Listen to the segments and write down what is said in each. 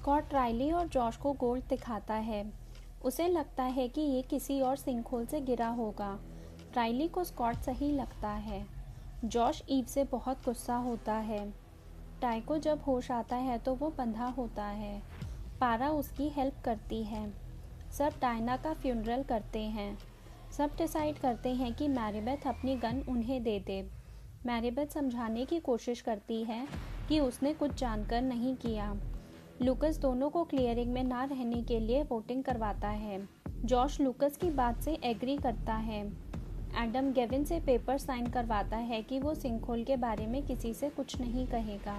Scott Riley और Josh को gold दिखाता है। उसे लगता है कि ये किसी और सिंकहोल से गिरा होगा। राइली को स्कॉट सही लगता है। जॉश ईव से बहुत गुस्सा होता है। टाई को जब होश आता है तो वो बंधा होता है। पारा उसकी हेल्प करती है। सब डायना का फ्यूनरल करते हैं। सब डिसाइड करते हैं कि मैरीबेथ अपनी गन उन्हें दे दे। मैरीबेथ समझाने की कोशिश करती है कि उसने कुछ जानकर नहीं किया। लूकस दोनों को क्लियरिंग में ना रहने के लिए वोटिंग करवाता है। जॉश लूकस की बात से एग्री करता है। एडम गेविन से पेपर साइन करवाता है कि वो सिंकहोल के बारे में किसी से कुछ नहीं कहेगा।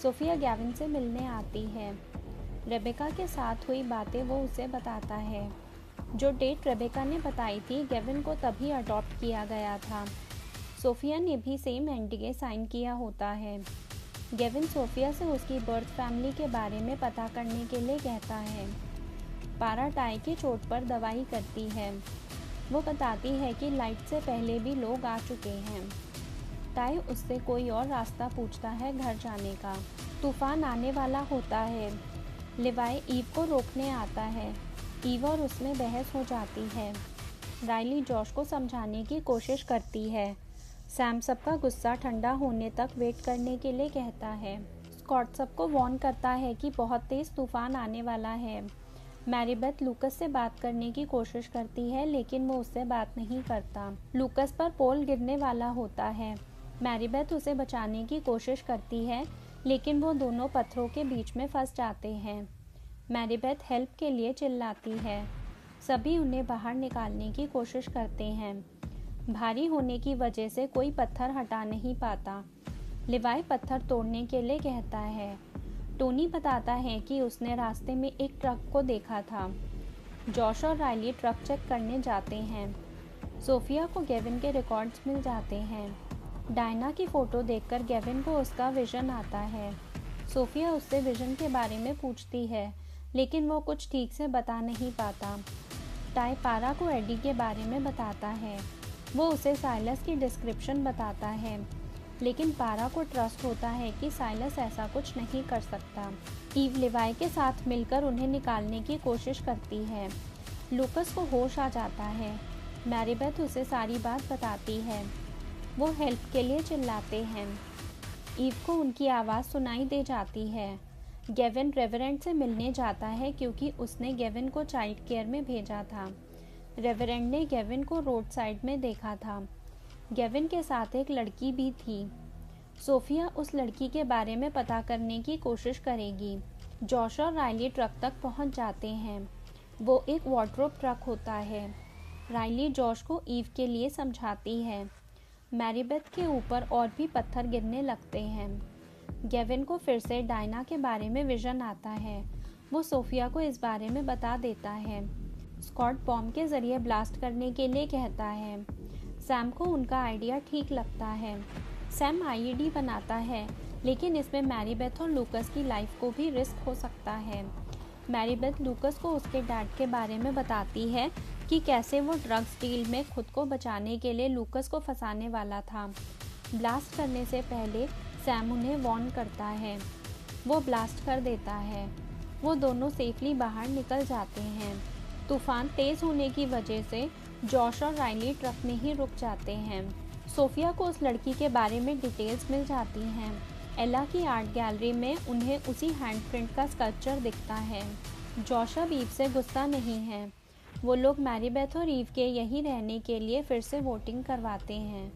सोफिया गेविन से मिलने आती है। रेबेका के साथ हुई बातें वो उसे बताता है। जो डेट रेबेका ने बताई थी गेविन को तभी अडॉप्ट किया गया था। सोफिया ने भी सेम एनडीए साइन किया होता है। गेविन सोफिया से उसकी बर्थ फैमिली के बारे में पता करने के लिए कहता है। पारा टाई की चोट पर दवाई करती है। वो बताती है कि लाइट से पहले भी लोग आ चुके हैं। टाई उससे कोई और रास्ता पूछता है घर जाने का। तूफान आने वाला होता है। लिवाई ईव को रोकने आता है। ईव और उसमें बहस हो जाती है। राइली जॉश को समझाने की कोशिश करती है। सैम सबका गुस्सा ठंडा होने तक वेट करने के लिए कहता है। स्कॉट सबको वार्न करता है कि बहुत तेज तूफान आने वाला है। मैरीबेथ लूकस से बात करने की कोशिश करती है लेकिन वो उससे बात नहीं करता। लूकस पर पोल गिरने वाला होता है। मैरीबेथ उसे बचाने की कोशिश करती है लेकिन वो दोनों पत्थरों के बीच में फंस जाते हैं। मैरीबेथ हेल्प के लिए चिल्लाती है। सभी उन्हें बाहर निकालने की कोशिश करते हैं। भारी होने की वजह से कोई पत्थर हटा नहीं पाता। लिवाई पत्थर तोड़ने के लिए कहता है। टोनी बताता है कि उसने रास्ते में एक ट्रक को देखा था। जॉश और राइली ट्रक चेक करने जाते हैं। सोफिया को गेविन के रिकॉर्ड्स मिल जाते हैं। डायना की फ़ोटो देखकर गेविन को उसका विजन आता है। सोफिया उससे विजन के बारे में पूछती है लेकिन वो कुछ ठीक से बता नहीं पाता। टाई पारा को एडी के बारे में बताता है। वो उसे साइलस की डिस्क्रिप्शन बताता है लेकिन पारा को ट्रस्ट होता है कि साइलस ऐसा कुछ नहीं कर सकता। ईव लिवाई के साथ मिलकर उन्हें निकालने की कोशिश करती है। लूकस को होश आ जाता है। मैरीबेथ उसे सारी बात बताती है। वो हेल्प के लिए चिल्लाते हैं। ईव को उनकी आवाज़ सुनाई दे जाती है। गेविन रेवरेंड से मिलने जाता है क्योंकि उसने गेविन को चाइल्ड केयर में भेजा था। रेवरेंड ने गेविन को रोड साइड में देखा था। गेविन के साथ एक लड़की भी थी। सोफिया उस लड़की के बारे में पता करने की कोशिश करेगी। जॉश और राइली ट्रक तक पहुंच जाते हैं। वो एक वार्डरोब ट्रक होता है। राइली जॉश को ईव के लिए समझाती है। मैरीबेथ के ऊपर और भी पत्थर गिरने लगते हैं। गेविन को फिर से डायना के बारे में विजन आता है। वो सोफिया को इस बारे में बता देता है। स्कॉट बॉम्ब के जरिए ब्लास्ट करने के लिए कहता है। सैम को उनका आइडिया ठीक लगता है। सैम आईईडी बनाता है लेकिन इसमें मैरीबेथ और लूकस की लाइफ को भी रिस्क हो सकता है। मैरीबेथ लूकस को उसके डैड के बारे में बताती है कि कैसे वो ड्रग्स डील में खुद को बचाने के लिए लूकस को फंसाने वाला था। ब्लास्ट करने से पहले सैम उन्हें वार्न करता है। वो ब्लास्ट कर देता है। वो दोनों सेफली बाहर निकल जाते हैं। तूफान तेज़ होने की वजह से जॉश और राइली ट्रक में ही रुक जाते हैं। सोफिया को उस लड़की के बारे में डिटेल्स मिल जाती हैं। एला की आर्ट गैलरी में उन्हें उसी हैंडप्रिंट का स्कल्पचर दिखता है। जॉश अब ईव से गुस्सा नहीं है। वो लोग मैरीबेथ और ईव के यहीं रहने के लिए फिर से वोटिंग करवाते हैं।